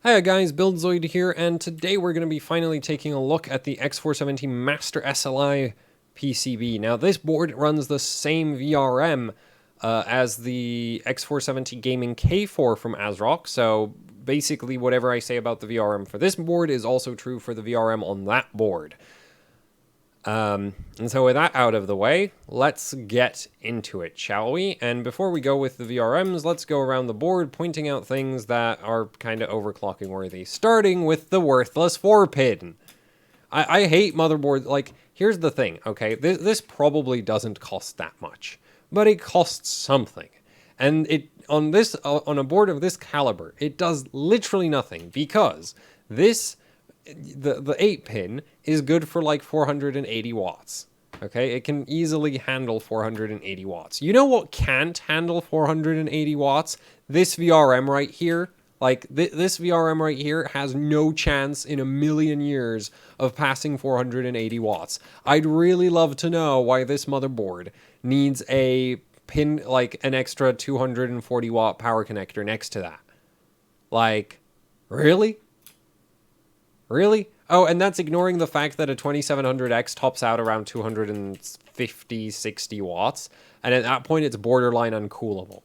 Hi guys, BuildZoid here, and today we're going to be finally taking a look at the X470 Master SLI PCB. Now this board runs the same VRM as the X470 Gaming K4 from Asrock, so basically whatever I say about the VRM for this board is also true for the VRM on that board. And so with that out of the way, let's get into it, shall we? And before we go with the VRMs, let's go around the board pointing out things that are kind of overclocking worthy, starting with the worthless 4-pin. I hate motherboards. Like, here's the thing, okay? This probably doesn't cost that much, but it costs something. And on a board of this caliber, it does literally nothing because the 8-pin is good for like 480 watts. Okay, it can easily handle 480 watts. You know what can't handle 480 watts? This VRM right here. Like, this VRM right here has no chance in a million years of passing 480 watts. I'd really love to know why this motherboard needs a pin, like an extra 240 watt power connector next to that. Like, really? Really? Oh, and that's ignoring the fact that a 2700X tops out around 250, 60 watts. And at that point, it's borderline uncoolable.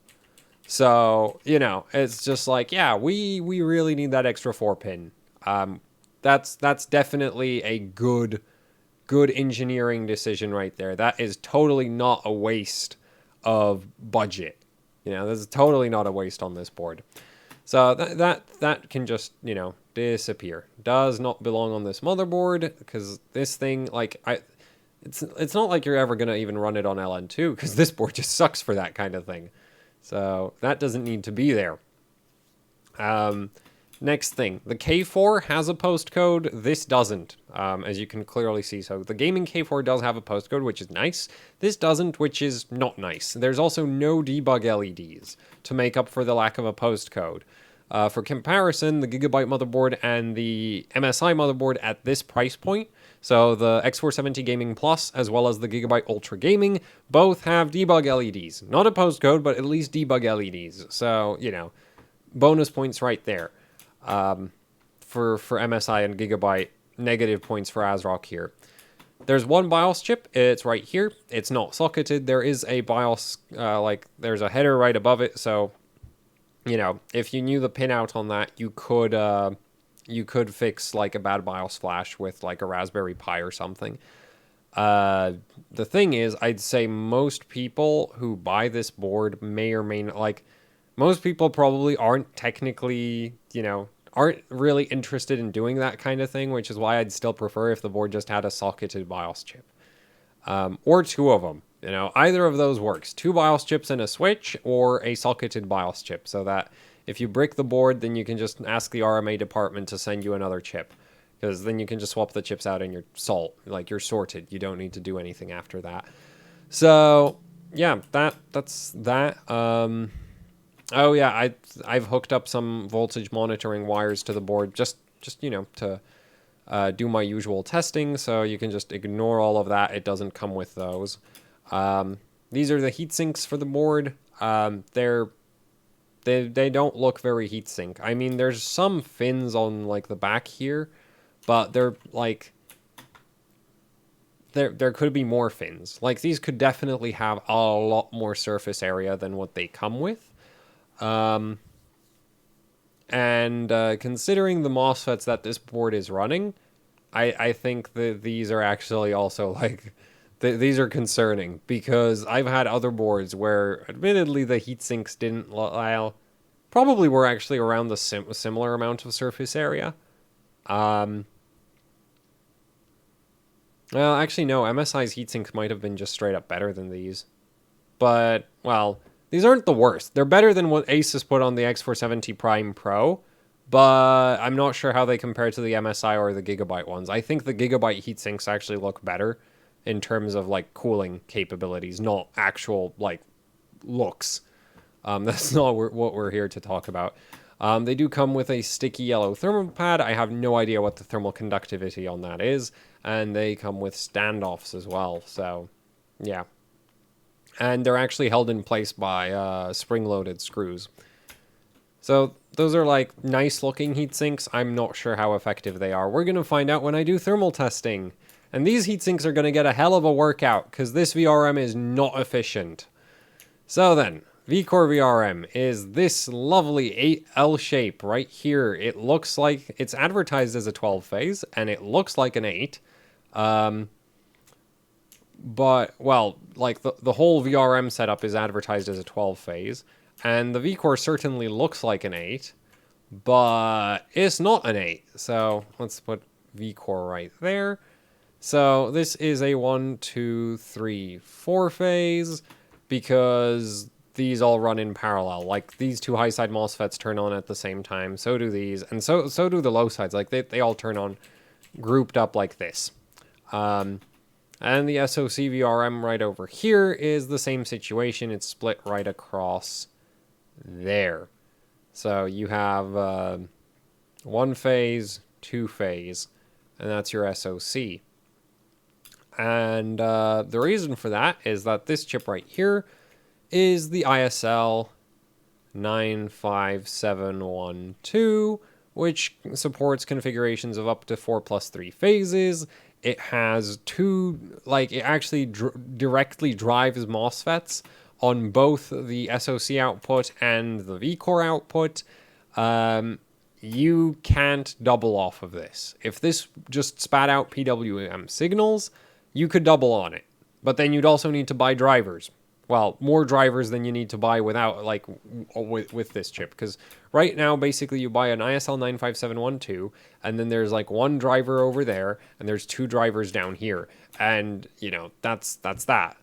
So, you know, it's just like, yeah, we really need that extra 4-pin. That's definitely a good engineering decision right there. That is totally not a waste of budget. You know, this is totally not a waste on this board. So that can just, you know, disappear. Does not belong on this motherboard because this thing, like, it's not like you're ever gonna even run it on LN2 because this board just sucks for that kind of thing. So that doesn't need to be there. Next thing, the K4 has a postcode. This doesn't, as you can clearly see. So the gaming K4 does have a postcode, which is nice. This doesn't, which is not nice. There's also no debug LEDs to make up for the lack of a postcode. For comparison, the Gigabyte motherboard and the MSI motherboard at this price point, so the X470 Gaming Plus as well as the Gigabyte Ultra Gaming, both have debug LEDs. Not a postcode, but at least debug LEDs. So, you know, bonus points right there. For MSI and Gigabyte, negative points for Asrock here. There's one BIOS chip. It's right here. It's not socketed. There is a BIOS, there's a header right above it. So, you know, if you knew the pinout on that, you could fix like a bad BIOS flash with like a Raspberry Pi or something. The thing is, I'd say most people who buy this board may or may not, like, most people probably aren't technically, you know, aren't really interested in doing that kind of thing, which is why I'd still prefer if the board just had a socketed BIOS chip. Or two of them. You know, either of those works. 2 BIOS chips and a switch, or a socketed BIOS chip, so that if you brick the board, then you can just ask the RMA department to send you another chip. Because then you can just swap the chips out and you're sorted. You don't need to do anything after that. So, yeah, that's that. Oh yeah, I've hooked up some voltage monitoring wires to the board just you know, to do my usual testing, so you can just ignore all of that. It doesn't come with those. These are the heat sinks for the board. They don't look very heatsink. I mean, there's some fins on like the back here, but they're like there could be more fins. Like, these could definitely have a lot more surface area than what they come with. And considering the MOSFETs that this board is running, I think that these are actually also like, these are concerning, because I've had other boards where admittedly the heat sinks didn't, well, probably were actually around the similar amount of surface area. Well, actually no, MSI's heatsinks might have been just straight up better than these. But, well, these aren't the worst. They're better than what Asus put on the X470 Prime Pro, but I'm not sure how they compare to the MSI or the Gigabyte ones. I think the Gigabyte heatsinks actually look better in terms of, like, cooling capabilities, not actual, like, looks. That's not what we're here to talk about. They do come with a sticky yellow thermal pad. I have no idea what the thermal conductivity on that is. And they come with standoffs as well, so, yeah. And they're actually held in place by spring-loaded screws. So those are like nice looking heat sinks. I'm not sure how effective they are. We're going to find out when I do thermal testing. And these heat sinks are going to get a hell of a workout because this VRM is not efficient. So then, VCore VRM is this lovely 8L shape right here. It looks like it's advertised as a 12 phase and it looks like an 8. But, well, like the whole VRM setup is advertised as a 12 phase. And the VCore certainly looks like an 8, but it's not an 8. So let's put VCore right there. So this is a 1, 2, 3, 4 phase because these all run in parallel. Like these two high side MOSFETs turn on at the same time. So do these. And so do the low sides. Like they all turn on grouped up like this. And the SOC VRM right over here is the same situation. It's split right across there. So you have 1 phase, 2 phase, and that's your SOC. And the reason for that is that this chip right here is the ISL 95712, which supports configurations of up to 4+3 phases. It has it actually directly drives MOSFETs on both the SOC output and the VCore output. You can't double off of this. If this just spat out PWM signals, you could double on it. But then you'd also need to buy drivers. Well, more drivers than you need to buy without, like, with this chip. Because right now, basically, you buy an ISL 95712, and then there's, like, 1 driver over there, and there's 2 drivers down here. And, you know, that's that.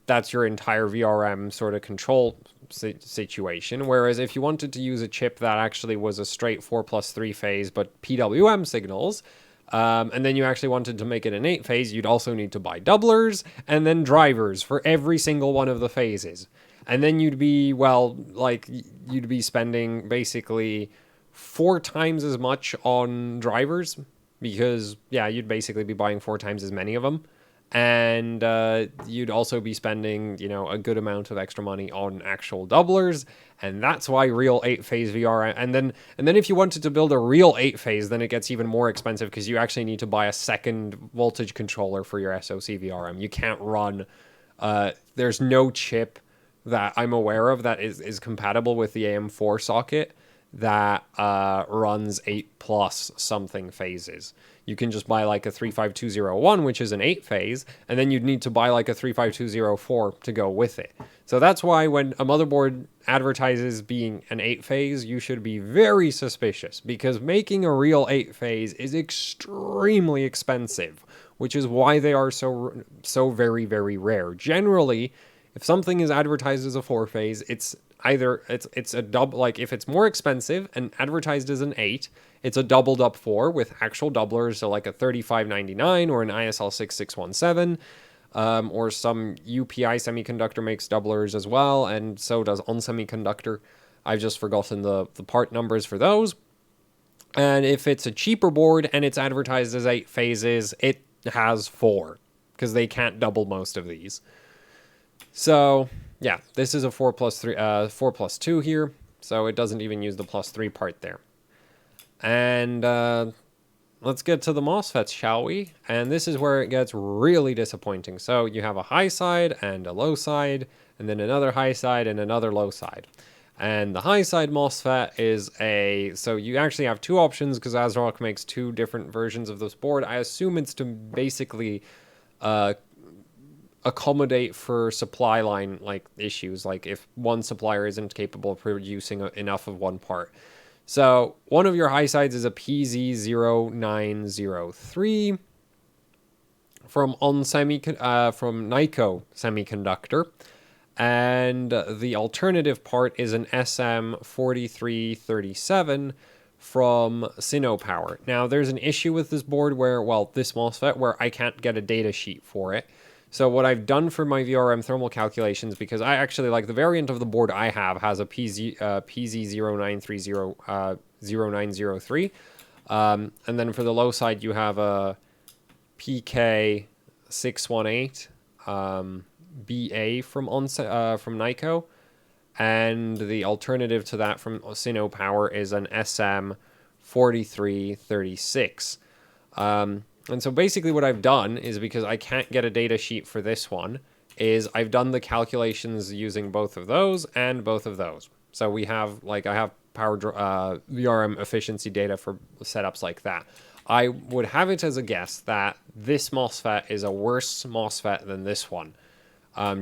That's your entire VRM sort of control situation. Whereas if you wanted to use a chip that actually was a straight 4+3 phase, but PWM signals, and then you actually wanted to make it an 8 phase, you'd also need to buy doublers and then drivers for every single one of the phases. And then you'd be, well, like, you'd be spending basically 4 times as much on drivers because, yeah, you'd basically be buying 4 times as many of them. And you'd also be spending, you know, a good amount of extra money on actual doublers, and that's why real 8-phase VR. And then if you wanted to build a real 8-phase, then it gets even more expensive because you actually need to buy a second voltage controller for your SOC VRM. You can't run. There's no chip that I'm aware of that is compatible with the AM4 socket that runs 8+ something phases. You can just buy like a 35201, which is an 8 phase, and then you'd need to buy like a 35204 to go with it. So that's why when a motherboard advertises being an 8 phase, you should be very suspicious because making a real 8 phase is extremely expensive, which is why they are so very, very rare. Generally, if something is advertised as a 4 phase, it's either it's a double, like if it's more expensive and advertised as an 8, it's a doubled up 4 with actual doublers, so like a 3599 or an ISL 6617, or some UPI semiconductor makes doublers as well, and so does On Semiconductor. I've just forgotten the part numbers for those. And if it's a cheaper board and it's advertised as 8 phases, it has 4 because they can't double most of these. So yeah, this is a 4+2 here, so it doesn't even use the +3 part there. And let's get to the MOSFETs, shall we? And this is where it gets really disappointing. So you have a high side and a low side, and then another high side and another low side. And the high side MOSFET is so you actually have 2 options because Asrock makes 2 different versions of this board. I assume it's to basically accommodate for supply line like issues, like if one supplier isn't capable of producing enough of one part. So one of your high sides is a PZ0903 from from Nyko Semiconductor, and the alternative part is an SM4337 from Sinopower. Now there's an issue with this board where, well, this MOSFET, where I can't get a data sheet for it. So what I've done for my VRM thermal calculations, because I actually like the variant of the board I have has a PZ0903, and then for the low side you have a PK618 BA from Nyko, and the alternative to that from Sino Power is an SM4336. And so basically what I've done is, because I can't get a data sheet for this one, is I've done the calculations using both of those and both of those. So we have, like, I have power VRM efficiency data for setups like that. I would have it as a guess that this MOSFET is a worse MOSFET than this one,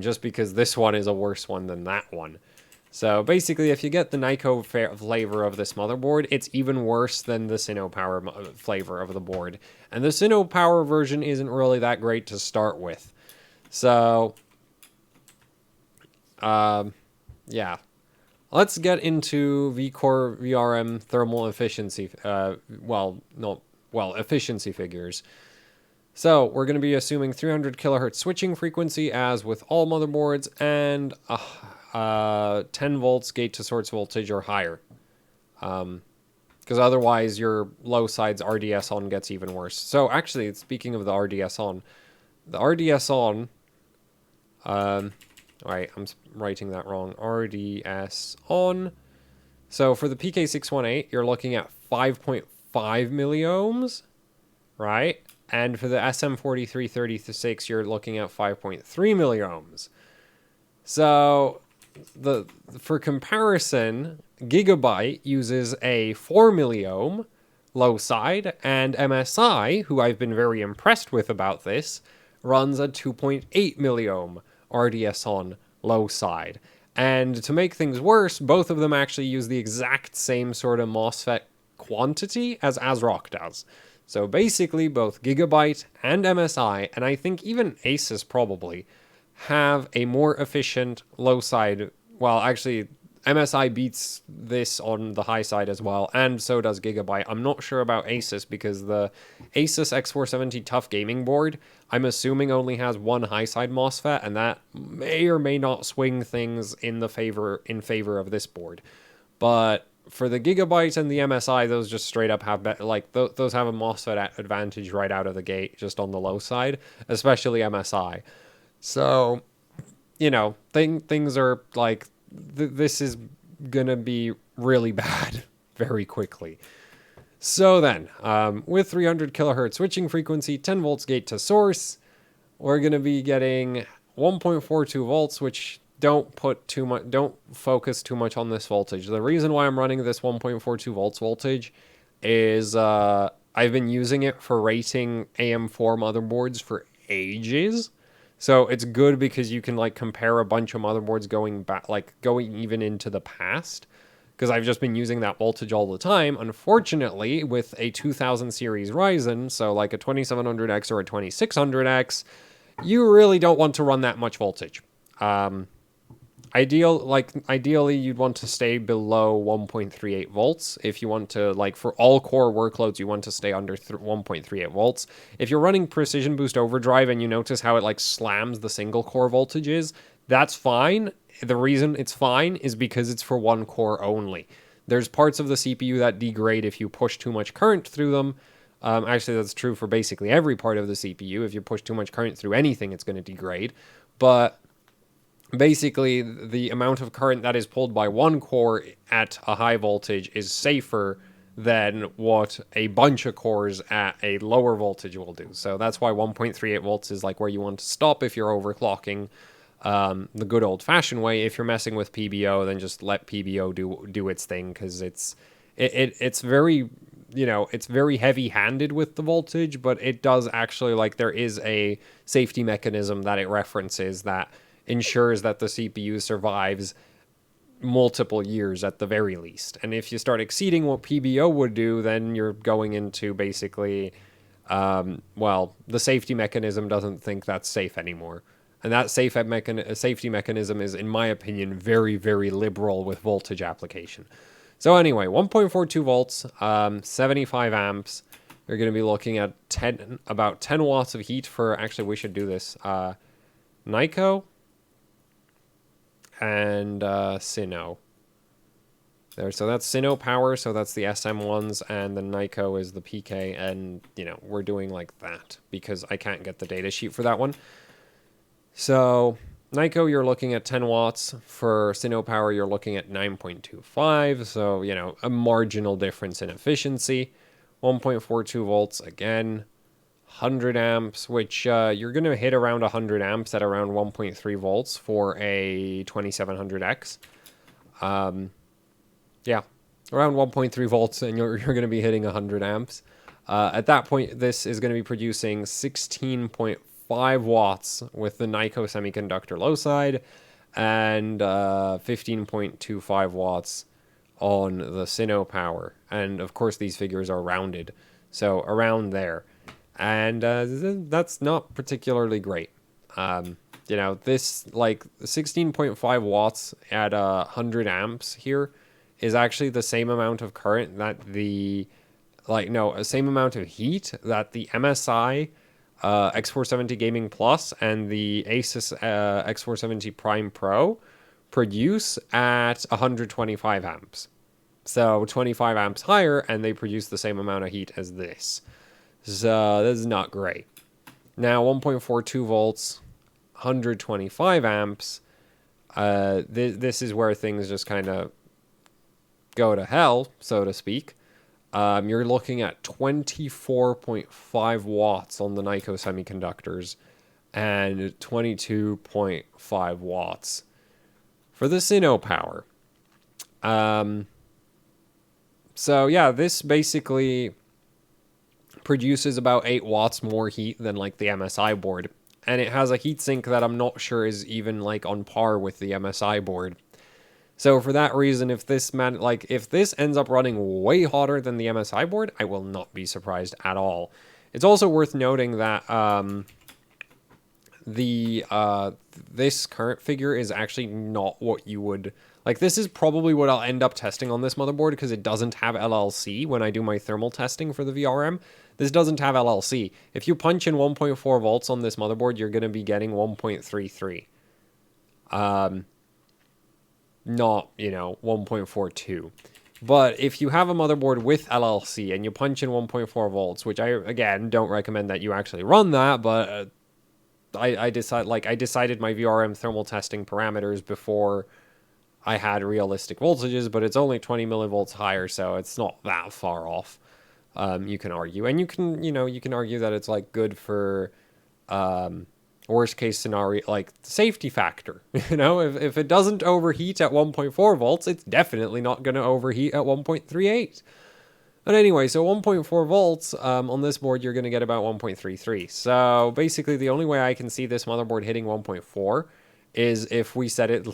just because this one is a worse one than that one. So basically, if you get the Nyko flavor of this motherboard, it's even worse than the Sino Power flavor of the board. And the Sino Power version isn't really that great to start with. So, yeah. Let's get into V-Core VRM thermal efficiency, efficiency figures. So we're going to be assuming 300 kilohertz switching frequency as with all motherboards, and 10 volts gate to source voltage or higher. Because otherwise your low sides RDS on gets even worse. So actually, speaking of the RDS on, alright, I'm writing that wrong. RDS on. So for the PK618, you're looking at 5.5 milliohms, right? And for the SM4336, you're looking at 5.3 milliohms. So for comparison, Gigabyte uses a 4 milliohm low side, and MSI, who I've been very impressed with about this, runs a 2.8 milliohm RDS on low side. And to make things worse, both of them actually use the exact same sort of MOSFET quantity as Asrock does. So basically, both Gigabyte and MSI, and I think even Asus probably, have a more efficient low side. Well, actually, MSI beats this on the high side as well, and so does Gigabyte. I'm not sure about Asus, because the Asus X470 Tough Gaming board, I'm assuming, only has one high side MOSFET, and that may or may not swing things in favor of this board. But for the Gigabyte and the MSI, those just straight up have those have a MOSFET advantage right out of the gate, just on the low side, especially MSI. So, you know, things are like, this is gonna be really bad very quickly. So then, with 300 kilohertz switching frequency, 10 volts gate to source, we're gonna be getting 1.42 volts, which don't focus too much on this voltage. The reason why I'm running this 1.42 volts voltage is I've been using it for rating AM4 motherboards for ages. So it's good because you can like compare a bunch of motherboards going back, like going even into the past, because I've just been using that voltage all the time. Unfortunately, with a 2000 series Ryzen, so like a 2700X or a 2600X, you really don't want to run that much voltage. Ideally, you'd want to stay below 1.38 volts. If you want to, like, for all core workloads, you want to stay under 1.38 volts. If you're running Precision Boost Overdrive and you notice how it, like, slams the single core voltages, that's fine. The reason it's fine is because it's for one core only. There's parts of the CPU that degrade if you push too much current through them. Actually, that's true for basically every part of the CPU. If you push too much current through anything, it's going to degrade. But basically, the amount of current that is pulled by one core at a high voltage is safer than what a bunch of cores at a lower voltage will do. So that's why 1.38 volts is like where you want to stop if you're overclocking the good old-fashioned way. If you're messing with PBO, then just let PBO do its thing, because it's very, you know, it's very heavy-handed with the voltage, but it does actually, like, there is a safety mechanism that it references that ensures that the CPU survives multiple years at the very least. And if you start exceeding what PBO would do, then you're going into basically, the safety mechanism doesn't think that's safe anymore. And that safety mechanism is, in my opinion, very, very liberal with voltage application. So anyway, 1.42 volts, 75 amps. You're going to be looking at about 10 watts of heat for, actually, we should do this, Nyko and Sino. There, so that's Sino Power, so that's the SM ones, and the Nyko is the PK, and, you know, we're doing like that because I can't get the data sheet for that one. So Nyko, you're looking at 10 watts. For Sino Power, you're looking at 9.25. So, you know, a marginal difference in efficiency. 1.42 volts again. 100 amps, which you're going to hit around 100 amps at around 1.3 volts for a 2700X. Yeah, around 1.3 volts, and you're going to be hitting 100 amps. At that point, this is going to be producing 16.5 watts with the Nyko semiconductor low side, and 15.25 watts on the Sino Power. And of course, these figures are rounded, so around there. And that's not particularly great. You know, this, like, 16.5 watts at 100 amps here is actually the same amount of current that the, same amount of heat that the MSI X470 Gaming Plus and the Asus X470 Prime Pro produce at 125 amps. So 25 amps higher, and they produce the same amount of heat as this. So this is not great. Now 1.42 volts, 125 amps. This is where things just kind of go to hell, so to speak. You're looking at 24.5 watts on the Nyko semiconductors and 22.5 watts for the Sino Power. So yeah, this basically produces about 8 watts more heat than like the MSI board. And it has a heatsink that I'm not sure is even like on par with the MSI board. So for that reason, if this ends up running way hotter than the MSI board, I will not be surprised at all. It's also worth noting that this current figure is actually not what you would like. This is probably what I'll end up testing on this motherboard because it doesn't have LLC when I do my thermal testing for the VRM. This doesn't have LLC. If you punch in 1.4 volts on this motherboard, you're going to be getting 1.33. Not, 1.42. But if you have a motherboard with LLC and you punch in 1.4 volts, which I, again, don't recommend that you actually run that, but I decided my VRM thermal testing parameters before I had realistic voltages, but it's only 20 millivolts higher, so it's not that far off. You can argue, and you can argue that it's like good for worst case scenario, like safety factor. If it doesn't overheat at 1.4 volts, it's definitely not going to overheat at 1.38. But anyway, so 1.4 volts on this board, you're going to get about 1.33. So basically, the only way I can see this motherboard hitting 1.4 is if I set it to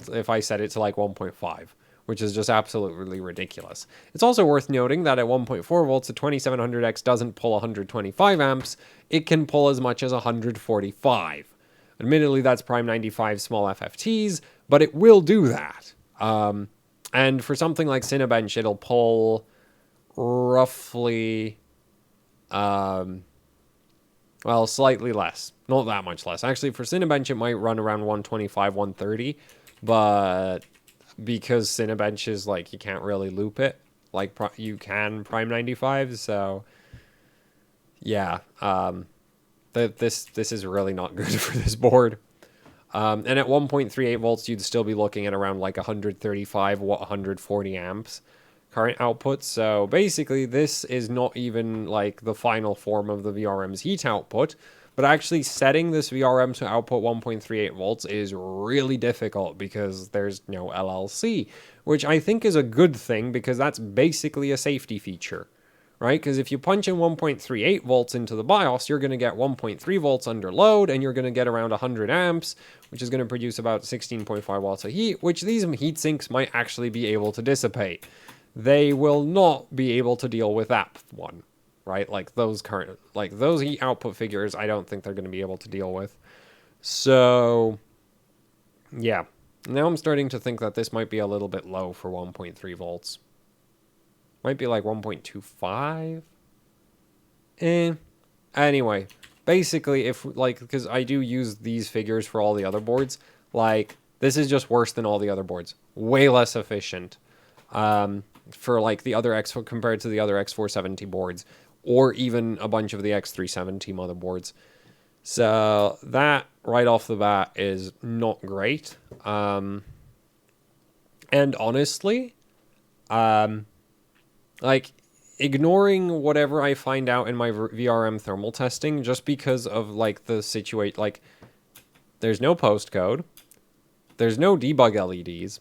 like 1.5. Which is just absolutely ridiculous. It's also worth noting that at 1.4 volts, the 2700X doesn't pull 125 amps. It can pull as much as 145. Admittedly, that's Prime 95 small FFTs, but it will do that. And for something like Cinebench, it'll pull roughly, slightly less. Not that much less. Actually, for Cinebench, it might run around 125, 130, but because Cinebench is like, you can't really loop it like you can Prime 95, so yeah, this is really not good for this board. And at 1.38 volts, you'd still be looking at around like 135, 140 amps current output. So basically, this is not even like the final form of the VRM's heat output. But actually setting this VRM to output 1.38 volts is really difficult because there's no LLC, which I think is a good thing because that's basically a safety feature, right? Because if you punch in 1.38 volts into the BIOS, you're going to get 1.3 volts under load, and you're going to get around 100 amps, which is going to produce about 16.5 watts of heat, which these heat sinks might actually be able to dissipate. They will not be able to deal with that one. Right, like those heat output figures, I don't think they're going to be able to deal with. So, yeah. Now I'm starting to think that this might be a little bit low for 1.3 volts. Might be like 1.25. Anyway, basically, because I do use these figures for all the other boards, like, this is just worse than all the other boards. Way less efficient. For like the other compared to the other X470 boards. Or even a bunch of the X370 motherboards. So that right off the bat is not great. And honestly, like ignoring whatever I find out in my VRM thermal testing just because of like the situation, like there's no postcode, there's no debug LEDs.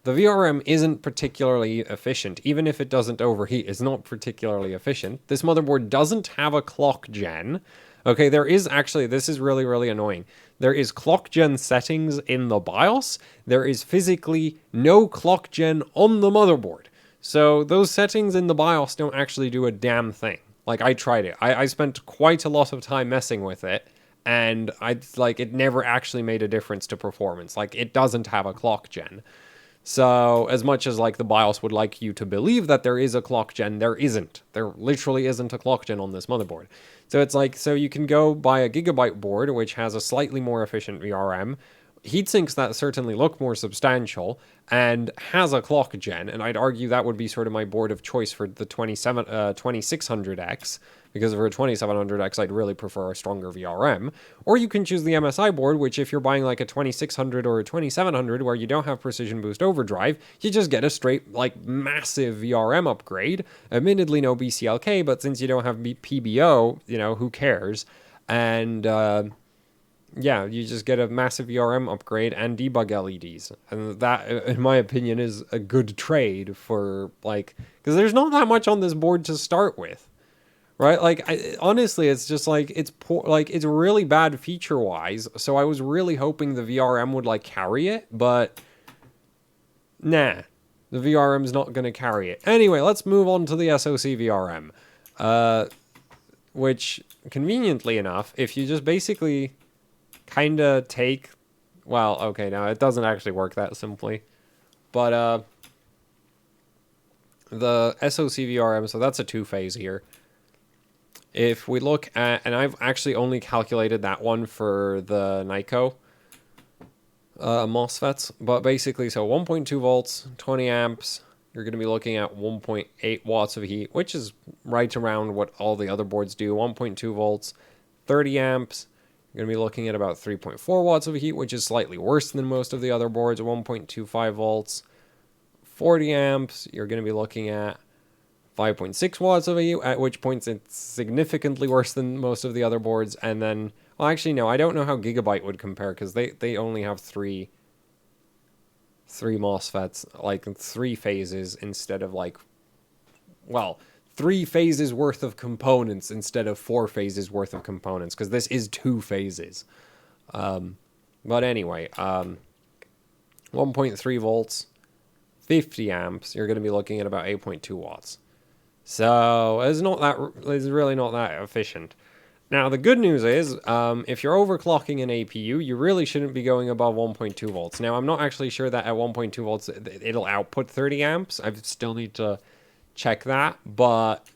The VRM isn't particularly efficient, even if it doesn't overheat, it's not particularly efficient. This motherboard doesn't have a clock gen. Okay, there is actually, this is really, really annoying. There is clock gen settings in the BIOS. There is physically no clock gen on the motherboard. So those settings in the BIOS don't actually do a damn thing. Like, I tried it. I spent quite a lot of time messing with it, and it never actually made a difference to performance. Like, it doesn't have a clock gen. So as much as like the BIOS would like you to believe that there is a clock gen, there isn't. There literally isn't a clock gen on this motherboard. So it's like, so you can go buy a Gigabyte board, which has a slightly more efficient VRM, heatsinks that certainly look more substantial, and has a clock gen, and I'd argue that would be sort of my board of choice for the 2600X, because for a 2700X, I'd really prefer a stronger VRM. Or you can choose the MSI board, which if you're buying like a 2600 or a 2700 where you don't have Precision Boost Overdrive, you just get a straight, like, massive VRM upgrade. Admittedly, no BCLK, but since you don't have PBO, you know, who cares? And, yeah, you just get a massive VRM upgrade and debug LEDs. And that, in my opinion, is a good trade for, like, because there's not that much on this board to start with. Right? Like, honestly, it's just like, it's poor, like, it's really bad feature-wise, so I was really hoping the VRM would, like, carry it, but nah, the VRM's not going to carry it. Anyway, let's move on to the SOC VRM, which, conveniently enough, if you just basically kind of take, well, okay, now, it doesn't actually work that simply, but, the SOC VRM, so that's a two-phase here. If we look at, and I've actually only calculated that one for the Nyko MOSFETs, but basically, so 1.2 volts, 20 amps, you're going to be looking at 1.8 watts of heat, which is right around what all the other boards do. 1.2 volts, 30 amps, you're going to be looking at about 3.4 watts of heat, which is slightly worse than most of the other boards. 1.25 volts, 40 amps, you're going to be looking at 5.6 watts of heat, at which point it's significantly worse than most of the other boards. And then, well, actually, no, I don't know how Gigabyte would compare, because they only have three MOSFETs, like 3 phases instead of like, well, 3 phases worth of components instead of 4 phases worth of components, because this is 2 phases. But anyway, 1.3 volts, 50 amps, you're going to be looking at about 8.2 watts. So it's really not that efficient. Now, the good news is, if you're overclocking an APU, you really shouldn't be going above 1.2 volts. Now, I'm not actually sure that at 1.2 volts, it'll output 30 amps. I still need to check that, but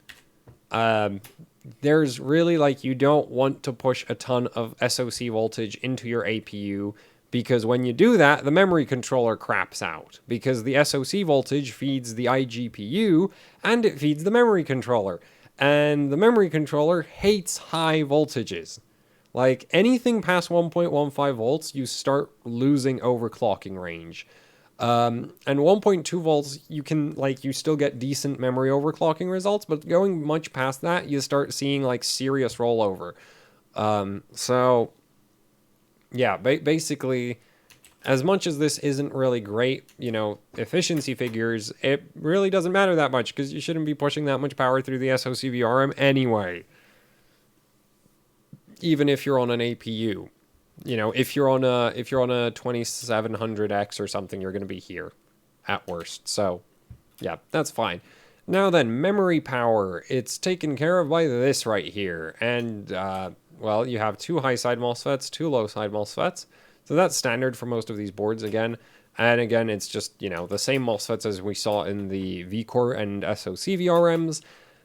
there's really, like, you don't want to push a ton of SOC voltage into your APU, because when you do that, the memory controller craps out, because the SOC voltage feeds the iGPU, and it feeds the memory controller. And the memory controller hates high voltages. Like, anything past 1.15 volts, you start losing overclocking range. And 1.2 volts, you can, like, you still get decent memory overclocking results, but going much past that, you start seeing, like, serious rollover. So, yeah, basically, as much as this isn't really great, you know, efficiency figures, it really doesn't matter that much, because you shouldn't be pushing that much power through the SOC VRM anyway. Even if you're on an APU. You know, if you're on a 2700X or something, you're going to be here at worst. So, yeah, that's fine. Now then, memory power. It's taken care of by this right here. And, well, you have 2 high-side MOSFETs, 2 low-side MOSFETs. So that's standard for most of these boards again. And again, it's just, you know, the same MOSFETs as we saw in the VCore and SOC VRMs.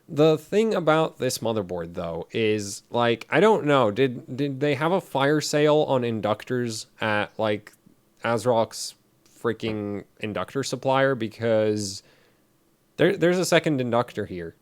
The thing about this motherboard, though, is, like, I don't know, did they have a fire sale on inductors at, like, Asrock's freaking inductor supplier? Because there's a second inductor here.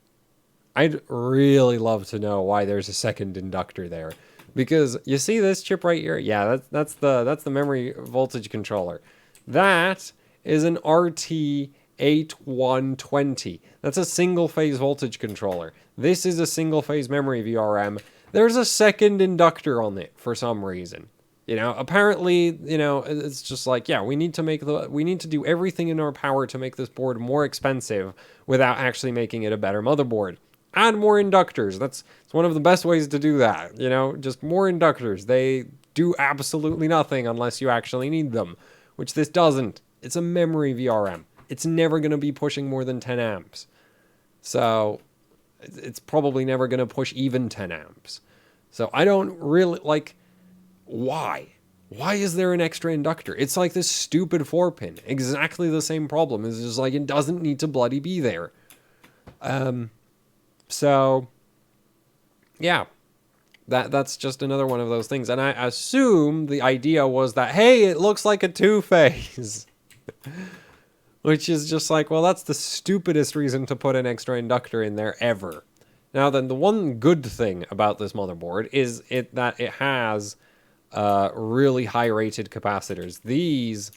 I'd really love to know why there's a second inductor there. Because you see this chip right here? Yeah, that's the memory voltage controller. That is an RT8120. That's a single phase voltage controller. This is a single phase memory VRM. There's a second inductor on it for some reason. Apparently, it's just like, yeah, we need to do everything in our power to make this board more expensive without actually making it a better motherboard. Add more inductors. It's one of the best ways to do that. Just more inductors. They do absolutely nothing unless you actually need them, which this doesn't. It's a memory VRM. It's never going to be pushing more than 10 amps. So it's probably never going to push even 10 amps. So I don't really why? Why is there an extra inductor? It's like this stupid 4-pin. Exactly the same problem. It's just like, it doesn't need to bloody be there. So, yeah, that's just another one of those things. And I assume the idea was that, hey, it looks like a two-phase. Which is just like, well, that's the stupidest reason to put an extra inductor in there ever. Now then, the one good thing about this motherboard is that it has really high-rated capacitors. These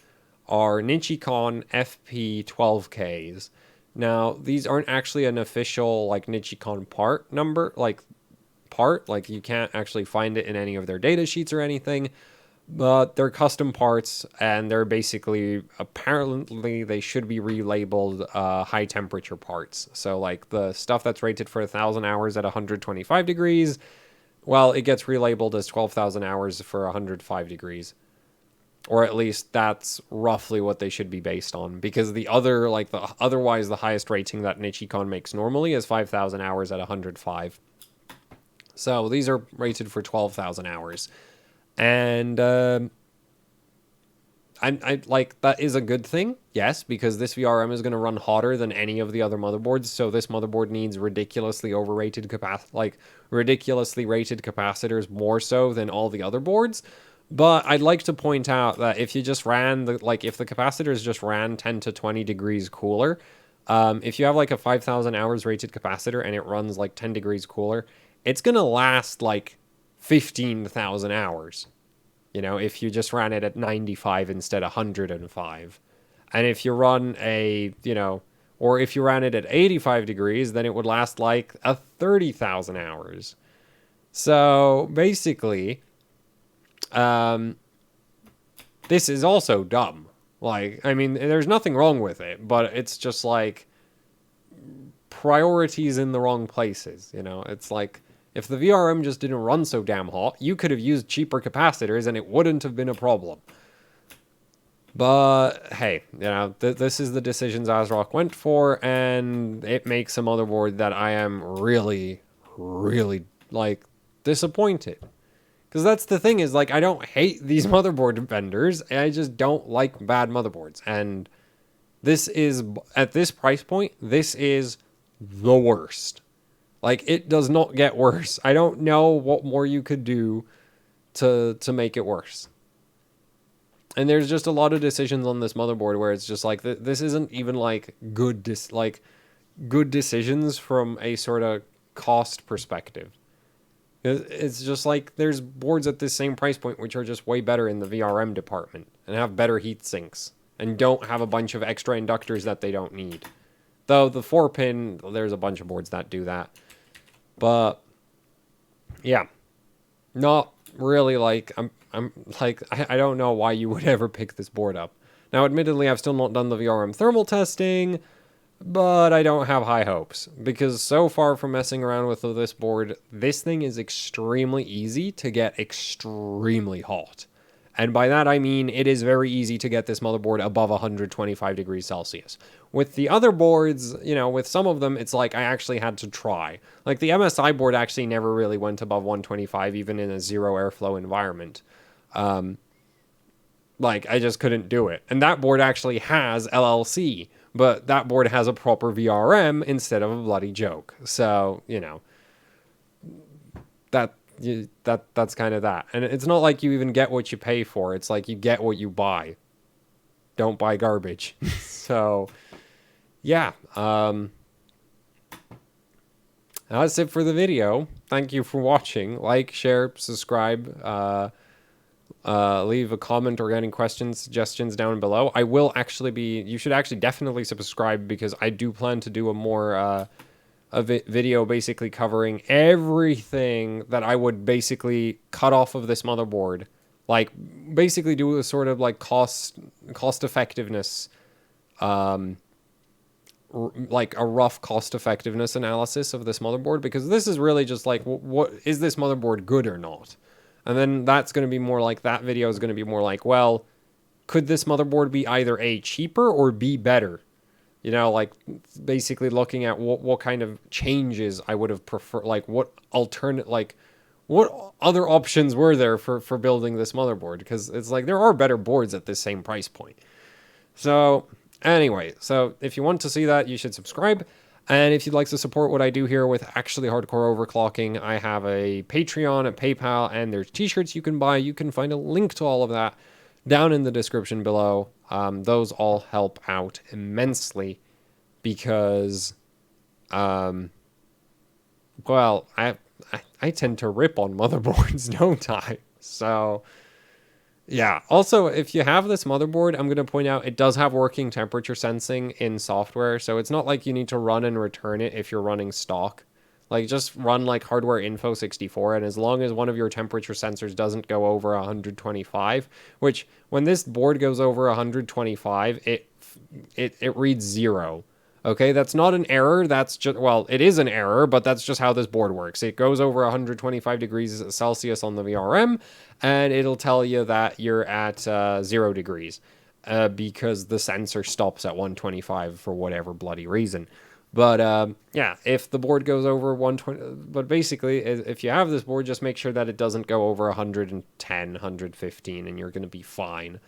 are Nichicon FP12Ks. Now, these aren't actually an official, Nichicon part number, you can't actually find it in any of their data sheets or anything, but they're custom parts, and they're basically, apparently, they should be relabeled high-temperature parts. So, the stuff that's rated for 1,000 hours at 125 degrees, well, it gets relabeled as 12,000 hours for 105 degrees. Or at least that's roughly what they should be based on, because the otherwise the highest rating that Nichicon makes normally is 5,000 hours at 105. So these are rated for 12,000 hours, and I like, that is a good thing, yes, because this VRM is going to run hotter than any of the other motherboards. So this motherboard needs ridiculously rated capacitors more so than all the other boards. But I'd like to point out that if you just ran if the capacitors just ran 10 to 20 degrees cooler, if you have a 5,000 hours rated capacitor and it runs 10 degrees cooler, it's going to last 15,000 hours. If you just ran it at 95 instead of 105. And if you run or if you ran it at 85 degrees, then it would last 30,000 hours. So basically, this is also dumb. There's nothing wrong with it, but it's just priorities in the wrong places. It's if the VRM just didn't run so damn hot, you could have used cheaper capacitors and it wouldn't have been a problem. But hey, this is the decisions Asrock went for, and it makes a motherboard that I am really, really disappointed. Because that's the thing is, I don't hate these motherboard vendors. I just don't like bad motherboards. And this is, at this price point, this is the worst. It does not get worse. I don't know what more you could do to make it worse. And there's just a lot of decisions on this motherboard where it's just this isn't even good decisions from a sort of cost perspective. It's just there's boards at this same price point which are just way better in the VRM department and have better heat sinks and don't have a bunch of extra inductors that they don't need. Though the 4-pin, there's a bunch of boards that do that. But yeah, not really I don't know why you would ever pick this board up. Now, admittedly, I've still not done the VRM thermal testing, but I don't have high hopes, because so far from messing around with this board, this thing is extremely easy to get extremely hot. And by that I mean it is very easy to get this motherboard above 125 degrees Celsius. With the other boards, with some of them, it's I actually had to try. The MSI board actually never really went above 125, even in a zero airflow environment. I just couldn't do it. And that board actually has LLC, but that board has a proper VRM instead of a bloody joke. So, that's kind of that. And it's not you even get what you pay for. It's you get what you buy. Don't buy garbage. So, yeah. That's it for the video. Thank you for watching. Like, share, subscribe, leave a comment or any questions, suggestions down below. I will actually be, you should actually definitely subscribe because I do plan to do a more, video basically covering everything that I would basically cut off of this motherboard. Like, basically do a sort of like cost effectiveness, like a rough cost effectiveness analysis of this motherboard, because this is really just like, what is this motherboard good or not? And then that's going to be more like, that video is going to be more like, well, could this motherboard be either A, cheaper or B, better? You know, like basically looking at what kind of changes I would have preferred, like what alternate, like what other options were there for building this motherboard? Because it's like there are better boards at this same price point. So anyway, so if you want to see that, you should subscribe. And if you'd like to support what I do here with actually hardcore overclocking, I have a Patreon, a PayPal, and there's t-shirts you can buy. You can find a link to all of that down in the description below. Those all help out immensely because, well, I tend to rip on motherboards, don't I? So, yeah. Also, if you have this motherboard, I'm going to point out it does have working temperature sensing in software. So it's not like you need to run and return it if you're running stock. Like, just run like hardware info 64, and as long as one of your temperature sensors doesn't go over 125, which when this board goes over 125, it reads 0. Okay, that's not an error. That's just, well, it is an error, but that's just how this board works. It goes over 125 degrees Celsius on the VRM, and it'll tell you that you're at 0 degrees because the sensor stops at 125 for whatever bloody reason. But yeah, if the board goes over 120, but basically, if you have this board, just make sure that it doesn't go over 110, 115, and you're going to be fine.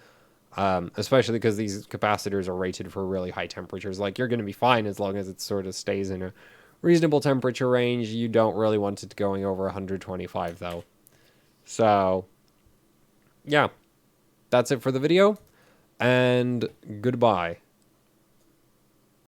Especially because these capacitors are rated for really high temperatures. Like, you're going to be fine as long as it sort of stays in a reasonable temperature range. You don't really want it going over 125, though. So, yeah, that's it for the video, and goodbye.